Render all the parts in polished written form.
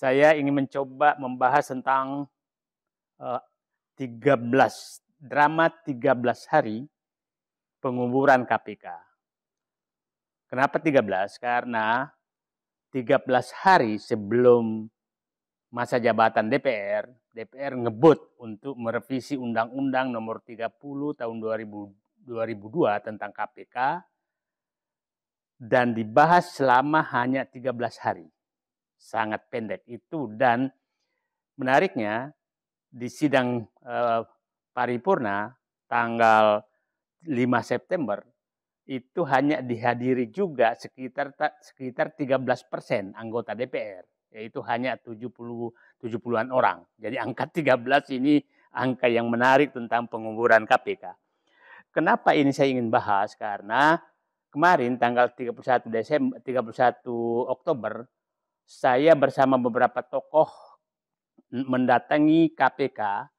saya ingin mencoba membahas tentang 13 hari penguburan KPK. Kenapa 13? Karena 13 hari sebelum masa jabatan DPR ngebut untuk merevisi Undang-Undang Nomor 30 tahun 2002 tentang KPK dan dibahas selama hanya 13 hari. Sangat pendek itu, dan menariknya di sidang paripurna tanggal 5 September itu hanya dihadiri juga sekitar 13% anggota DPR, yaitu hanya 70-an orang. Jadi angka 13 ini angka yang menarik tentang penguburan KPK. Kenapa ini saya ingin bahas? Karena kemarin tanggal 31 Oktober saya bersama beberapa tokoh mendatangi KPK,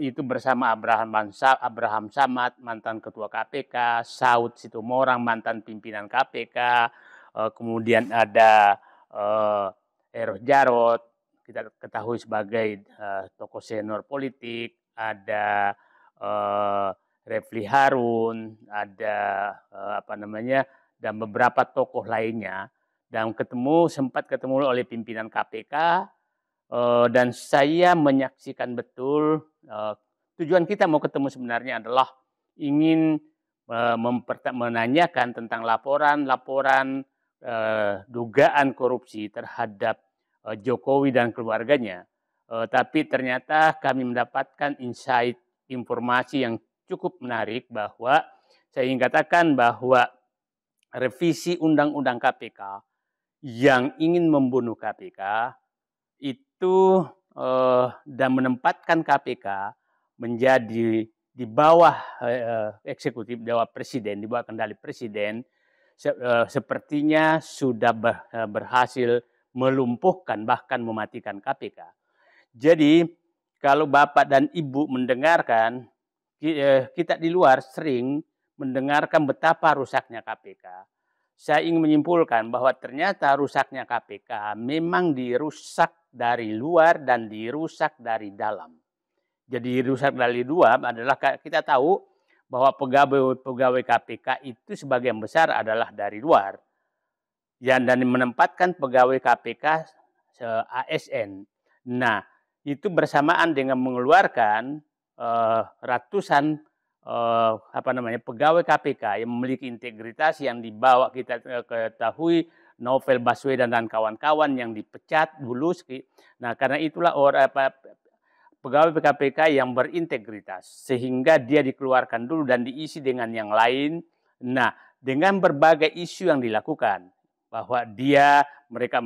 itu bersama Abraham Samad, mantan ketua KPK, Saud Situmorang, mantan pimpinan KPK, kemudian ada Eros Jarot, kita ketahui sebagai tokoh senior politik, ada Refli Harun, ada dan beberapa tokoh lainnya, dan sempat ketemu oleh pimpinan KPK. Dan saya menyaksikan betul tujuan kita mau ketemu sebenarnya adalah ingin menanyakan tentang laporan dugaan korupsi terhadap Jokowi dan keluarganya. Tapi ternyata kami mendapatkan insight informasi yang cukup menarik bahwa saya ingin katakan bahwa revisi Undang-Undang KPK yang ingin membunuh KPK itu dan menempatkan KPK menjadi di bawah eksekutif, di bawah presiden, di bawah kendali presiden, sepertinya sudah berhasil melumpuhkan bahkan mematikan KPK. Jadi kalau Bapak dan Ibu mendengarkan, kita di luar sering mendengarkan betapa rusaknya KPK. Saya ingin menyimpulkan bahwa ternyata rusaknya KPK memang dirusak dari luar dan dirusak dari dalam. Jadi rusak dari luar adalah kita tahu bahwa pegawai KPK itu sebagian besar adalah dari luar. Dan menempatkan pegawai KPK ASN. Nah, itu bersamaan dengan mengeluarkan ratusan pegawai KPK yang memiliki integritas yang dibawa, kita ketahui Novel Baswedan dan kawan-kawan yang dipecat dulu. Nah, karena itulah pegawai KPK yang berintegritas sehingga dia dikeluarkan dulu dan diisi dengan yang lain. Nah, dengan berbagai isu yang dilakukan bahwa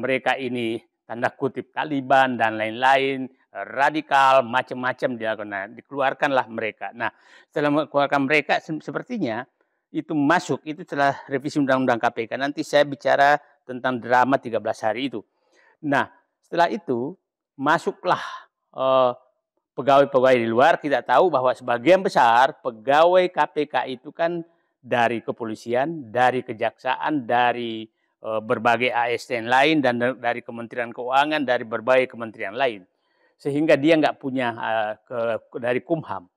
mereka ini tanda kutip Taliban dan lain-lain, radikal, macam-macam dilakukan. Nah, dikeluarkanlah mereka. Nah, setelah mengeluarkan mereka, sepertinya itu masuk, itu setelah revisi Undang-Undang KPK. Nanti saya bicara tentang drama 13 hari itu. Nah, setelah itu, masuklah pegawai-pegawai di luar. Kita tahu bahwa sebagian besar pegawai KPK itu kan dari kepolisian, dari kejaksaan, dari berbagai ASN lain, dan dari Kementerian Keuangan, dari berbagai kementerian lain. Sehingga dia nggak punya dari Kumham.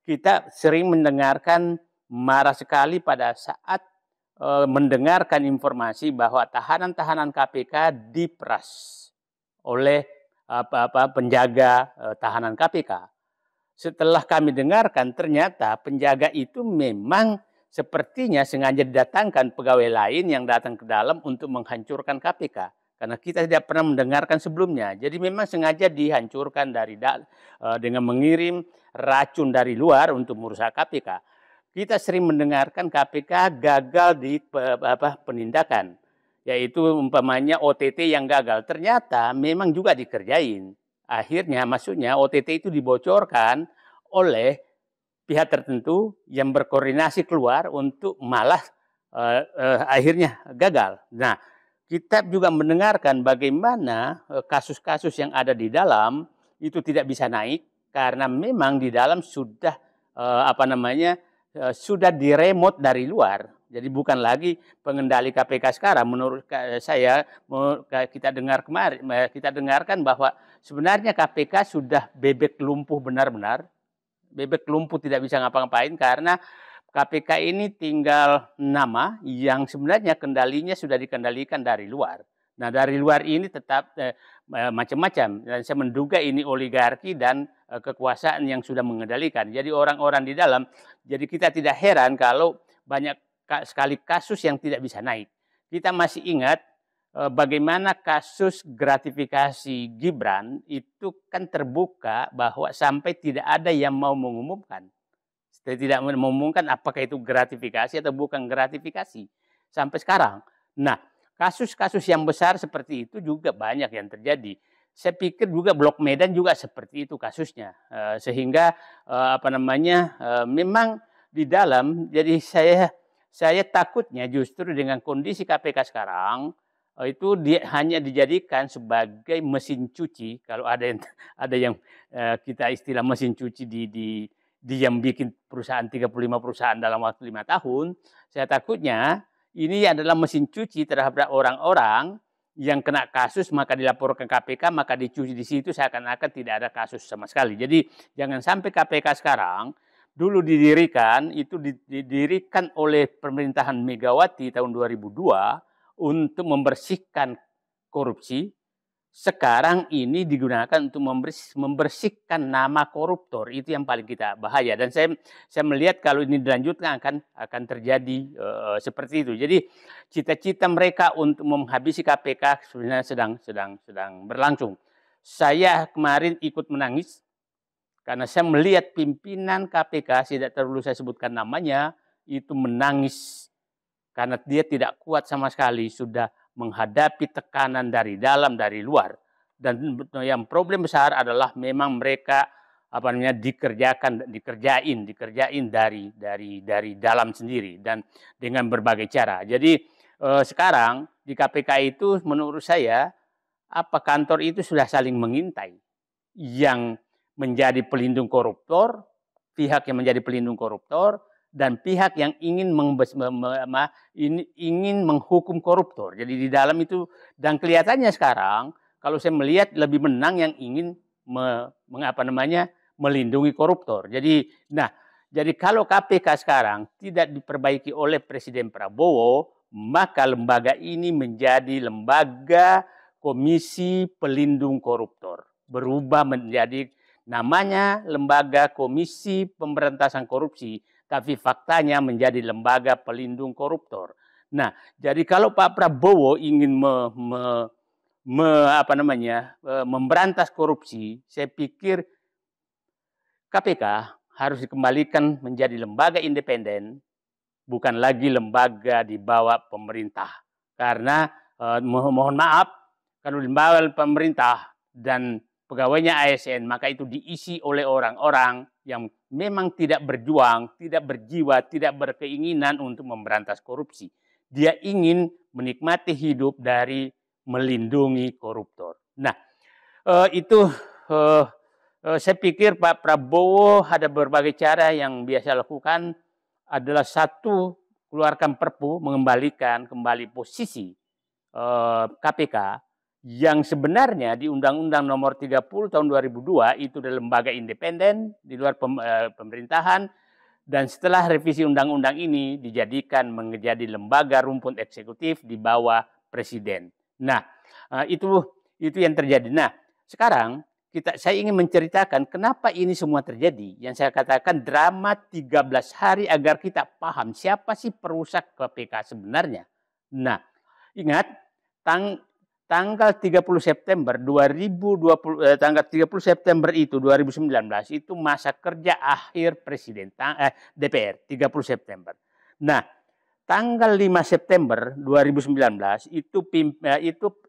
Kita sering mendengarkan marah sekali pada saat mendengarkan informasi bahwa tahanan-tahanan KPK diperas oleh penjaga tahanan KPK. Setelah kami dengarkan, ternyata penjaga itu memang sepertinya sengaja didatangkan pegawai lain yang datang ke dalam untuk menghancurkan KPK. Karena kita tidak pernah mendengarkan sebelumnya. Jadi memang sengaja dihancurkan dengan mengirim racun dari luar untuk merusak KPK. Kita sering mendengarkan KPK gagal di penindakan. Yaitu umpamanya OTT yang gagal. Ternyata memang juga dikerjain. Akhirnya maksudnya OTT itu dibocorkan oleh pihak tertentu yang berkoordinasi keluar untuk malah akhirnya gagal. Nah, kita juga mendengarkan bagaimana kasus-kasus yang ada di dalam itu tidak bisa naik karena memang di dalam sudah sudah diremote dari luar. Jadi bukan lagi pengendali KPK sekarang. Menurut saya, kita dengarkan bahwa sebenarnya KPK sudah bebek lumpuh benar-benar. Bebek lumpuh tidak bisa ngapa-ngapain karena KPK ini tinggal nama yang sebenarnya kendalinya sudah dikendalikan dari luar. Nah, dari luar ini tetap macam-macam. Dan saya menduga ini oligarki dan kekuasaan yang sudah mengendalikan. Jadi orang-orang di dalam, jadi kita tidak heran kalau banyak sekali kasus yang tidak bisa naik. Kita masih ingat bagaimana kasus gratifikasi Gibran itu kan terbuka bahwa sampai tidak ada yang mau mengumumkan. Tidak mengumumkan apakah itu gratifikasi atau bukan gratifikasi sampai sekarang. Nah, kasus-kasus yang besar seperti itu juga banyak yang terjadi. Saya pikir juga Blok Medan juga seperti itu kasusnya, sehingga memang di dalam. Jadi saya takutnya justru dengan kondisi KPK sekarang itu hanya dijadikan sebagai mesin cuci. Kalau ada yang kita istilah mesin cuci di yang bikin perusahaan 35 perusahaan dalam waktu 5 tahun, saya takutnya ini adalah mesin cuci terhadap orang-orang yang kena kasus maka dilaporkan KPK, maka dicuci di situ seakan-akan tidak ada kasus sama sekali. Jadi jangan sampai KPK sekarang dulu didirikan oleh pemerintahan Megawati tahun 2002 untuk membersihkan korupsi. Sekarang ini digunakan untuk membersihkan nama koruptor. Itu yang paling kita bahaya. Dan saya melihat kalau ini dilanjutkan akan terjadi seperti itu. Jadi cita-cita mereka untuk menghabisi KPK sebenarnya sedang berlangsung. Saya kemarin ikut menangis karena saya melihat pimpinan KPK, tidak perlu saya sebutkan namanya, itu menangis karena dia tidak kuat sama sekali sudah menghadapi tekanan dari dalam, dari luar. Dan yang problem besar adalah memang mereka dikerjain dari dalam sendiri dan dengan berbagai cara. Jadi sekarang di KPK itu menurut saya kantor itu sudah saling mengintai. Yang menjadi pelindung koruptor, pihak yang menjadi pelindung koruptor, dan pihak yang ingin menghukum koruptor. Jadi di dalam itu, dan kelihatannya sekarang kalau saya melihat lebih menang yang ingin melindungi koruptor. Jadi kalau KPK sekarang tidak diperbaiki oleh Presiden Prabowo, maka lembaga ini menjadi lembaga Komisi Pelindung Koruptor. Berubah menjadi namanya Lembaga Komisi Pemberantasan Korupsi, tapi faktanya menjadi lembaga pelindung koruptor. Nah, jadi kalau Pak Prabowo ingin memberantas korupsi, saya pikir KPK harus dikembalikan menjadi lembaga independen, bukan lagi lembaga di bawah pemerintah. Karena mohon maaf, kalau di bawah pemerintah dan pegawainya ASN, maka itu diisi oleh orang-orang yang memang tidak berjuang, tidak berjiwa, tidak berkeinginan untuk memberantas korupsi. Dia ingin menikmati hidup dari melindungi koruptor. Nah, saya pikir Pak Prabowo ada berbagai cara yang biasa lakukan. Adalah satu, keluarkan Perpu mengembalikan kembali posisi KPK yang sebenarnya di Undang-Undang Nomor 30 Tahun 2002 itu adalah lembaga independen di luar pemerintahan, dan setelah revisi undang-undang ini dijadikan menjadi lembaga rumpun eksekutif di bawah presiden. Nah, itu yang terjadi. Nah, sekarang saya ingin menceritakan kenapa ini semua terjadi. Yang saya katakan drama 13 hari agar kita paham siapa sih perusak KPK sebenarnya. Nah, ingat tanggal 30 September 2020 tanggal 30 September itu 2019 itu masa kerja akhir presiden DPR 30 September. Nah, tanggal 5 September 2019 itu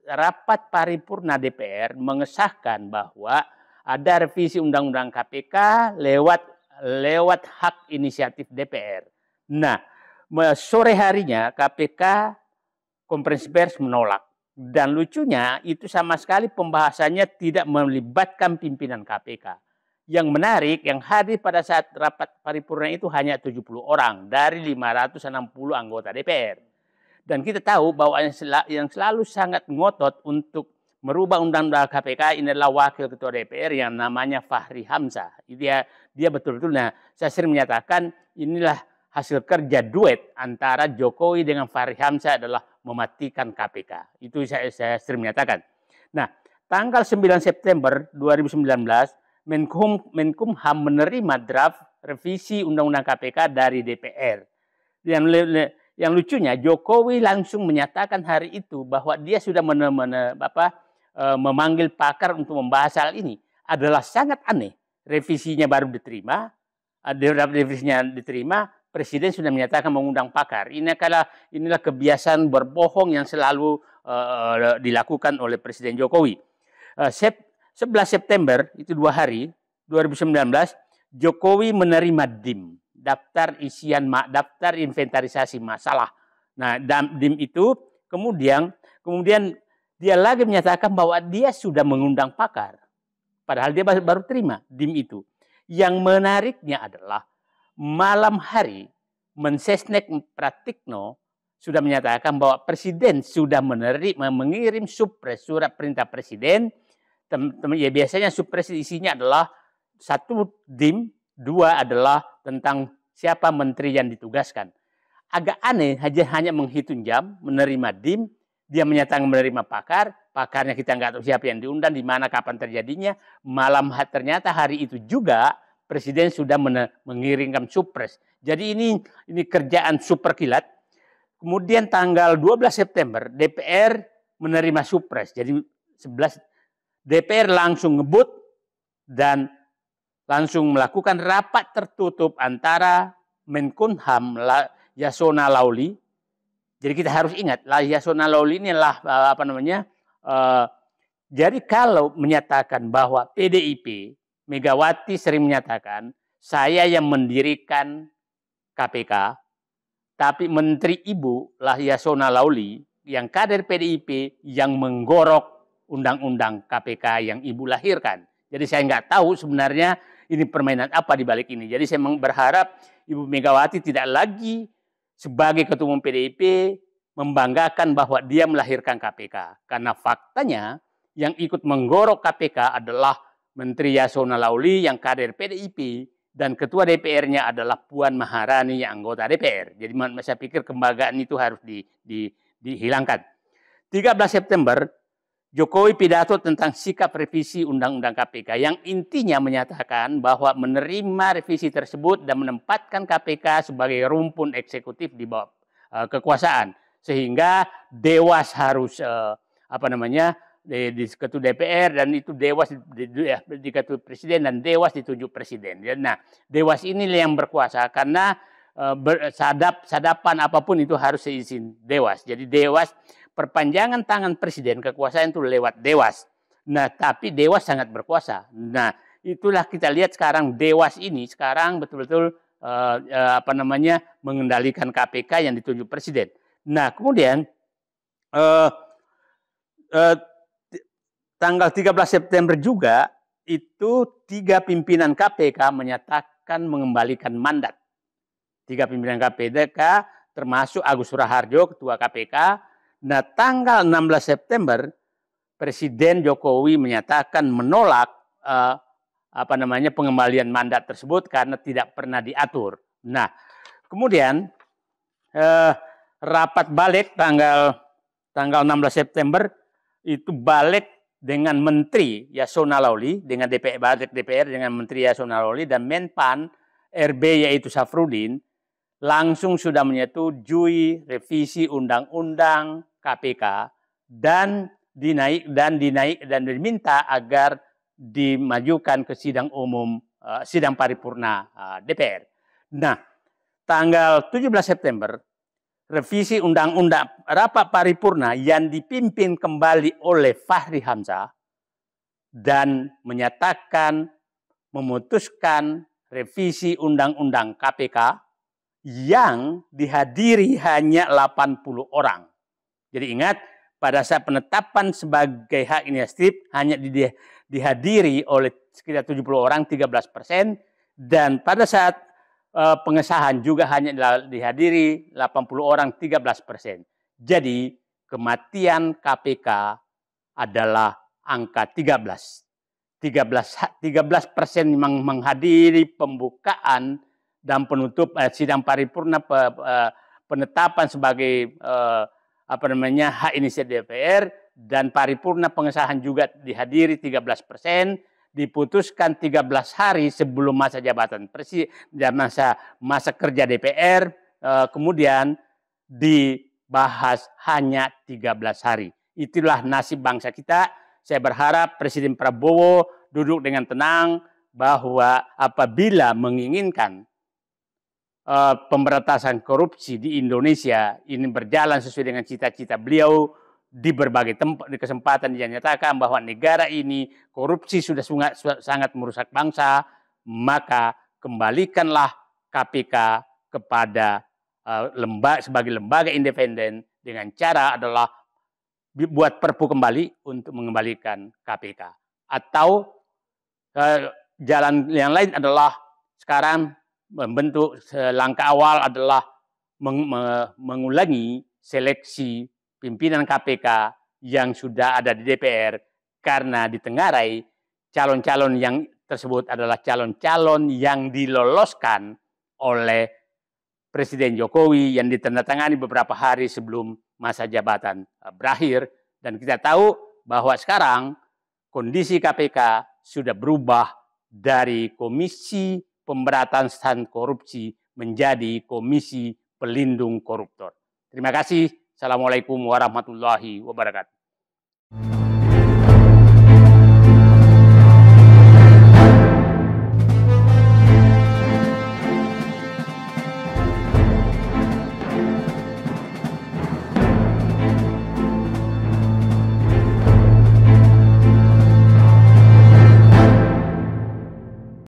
rapat paripurna DPR mengesahkan bahwa ada revisi undang-undang KPK lewat hak inisiatif DPR. Nah, sore harinya KPK konferensi pers menolak. Dan lucunya itu sama sekali pembahasannya tidak melibatkan pimpinan KPK. yang menarik, yang hadir pada saat rapat paripurna itu hanya 70 orang dari 560 anggota DPR. Dan kita tahu bahwa yang selalu sangat ngotot untuk merubah undang-undang KPK ini adalah Wakil Ketua DPR yang namanya Fahri Hamzah. Dia betul-betul, nah saya sering menyatakan inilah hasil kerja duet antara Jokowi dengan Fahri Hamzah adalah mematikan KPK. Itu saya sering menyatakan. Nah, tanggal 9 September 2019, Menkumham menerima draft revisi Undang-Undang KPK dari DPR. Yang lucunya, Jokowi langsung menyatakan hari itu bahwa dia sudah memanggil pakar untuk membahas hal ini. Adalah sangat aneh. Revisinya baru diterima, revisinya diterima, Presiden sudah menyatakan mengundang pakar. Inilah kebiasaan berbohong yang selalu dilakukan oleh Presiden Jokowi. 11 September, itu 2 hari, 2019, Jokowi menerima DIM, daftar inventarisasi masalah. Nah, DIM itu kemudian dia lagi menyatakan bahwa dia sudah mengundang pakar. Padahal dia baru terima DIM itu. Yang menariknya adalah malam hari Mensesnek Pratikno sudah menyatakan bahwa Presiden sudah mengirim supres, surat perintah Presiden. Ya biasanya supres isinya adalah 1 DIM, 2 adalah tentang siapa menteri yang ditugaskan. Agak aneh, hanya menghitung jam, menerima DIM, dia menyatakan menerima pakar, pakarnya kita nggak tahu siapa yang diundang, di mana, kapan terjadinya. Ternyata hari itu juga Presiden sudah mengirimkan supres. Jadi ini kerjaan super kilat. Kemudian tanggal 12 September DPR menerima supres. Jadi 11 DPR langsung ngebut dan langsung melakukan rapat tertutup antara Menkumham Yasona Lawli. Jadi kita harus ingat, Yasona Lawli ini adalah jadi kalau menyatakan bahwa PDIP, Megawati sering menyatakan saya yang mendirikan KPK, tapi Menteri Ibu Yasona Lawli yang kader PDIP yang menggorok undang-undang KPK yang Ibu lahirkan. Jadi saya nggak tahu sebenarnya ini permainan apa di balik ini. Jadi saya berharap Ibu Megawati tidak lagi sebagai Ketua Umum PDIP membanggakan bahwa dia melahirkan KPK. Karena faktanya yang ikut menggorok KPK adalah Menteri Yasona Lawli yang kader PDIP dan Ketua DPR-nya adalah Puan Maharani yang anggota DPR. Jadi saya pikir kebanggaan itu harus dihilangkan. 13 September Jokowi pidato tentang sikap revisi Undang-Undang KPK yang intinya menyatakan bahwa menerima revisi tersebut dan menempatkan KPK sebagai rumpun eksekutif di bawah kekuasaan, sehingga Dewas harus di Ketua DPR dan itu Dewas di Ketua Presiden dan Dewas ditunjuk Presiden. Nah, Dewas ini yang berkuasa karena sadapan apapun itu harus seizin Dewas. Jadi Dewas perpanjangan tangan Presiden, kekuasaan itu lewat Dewas. Nah, tapi Dewas sangat berkuasa. Nah, itulah kita lihat sekarang Dewas ini sekarang betul-betul mengendalikan KPK yang ditunjuk Presiden. Nah, kemudian tanggal 13 September juga itu 3 pimpinan KPK menyatakan mengembalikan mandat. 3 pimpinan KPK termasuk Agus Raharjo, Ketua KPK. Nah, tanggal 16 September Presiden Jokowi menyatakan menolak pengembalian mandat tersebut karena tidak pernah diatur. Nah, kemudian rapat balik tanggal 16 September itu balik dengan Menteri Yasona Lawli, dengan DPR dengan Menteri Yasona Lawli dan Menpan RB yaitu Safrudin langsung sudah menyetujui revisi Undang-Undang KPK dan diminta agar dimajukan ke sidang umum, sidang paripurna DPR. Nah, tanggal 17 September, revisi Undang-Undang rapat paripurna yang dipimpin kembali oleh Fahri Hamzah dan memutuskan revisi Undang-Undang KPK yang dihadiri hanya 80 orang. Jadi ingat, pada saat penetapan sebagai hak inisiatif hanya dihadiri oleh sekitar 70 orang, 13%, dan pada saat pengesahan juga hanya dihadiri 80 orang, 13%. Jadi kematian KPK adalah angka 13. 13% menghadiri pembukaan dan penutup sidang paripurna penetapan sebagai hak inisiatif DPR, dan paripurna pengesahan juga dihadiri 13%, diputuskan 13 hari sebelum masa jabatan presiden dan masa kerja DPR, kemudian dibahas hanya 13 hari. Itulah nasib bangsa kita. Saya berharap Presiden Prabowo duduk dengan tenang bahwa apabila menginginkan pemberantasan korupsi di Indonesia ini berjalan sesuai dengan cita-cita beliau, di berbagai tempat, di kesempatan dia nyatakan bahwa negara ini korupsi sudah sangat merusak bangsa, maka kembalikanlah KPK kepada sebagai lembaga independen dengan cara adalah buat perpu kembali untuk mengembalikan KPK. Atau jalan yang lain adalah sekarang membentuk langkah awal adalah mengulangi seleksi pimpinan KPK yang sudah ada di DPR, karena ditengarai calon-calon yang tersebut adalah calon-calon yang diloloskan oleh Presiden Jokowi yang ditandatangani beberapa hari sebelum masa jabatan berakhir. Dan kita tahu bahwa sekarang kondisi KPK sudah berubah dari Komisi Pemberantasan Korupsi menjadi Komisi Pelindung Koruptor. Terima kasih. Assalamualaikum warahmatullahi wabarakatuh.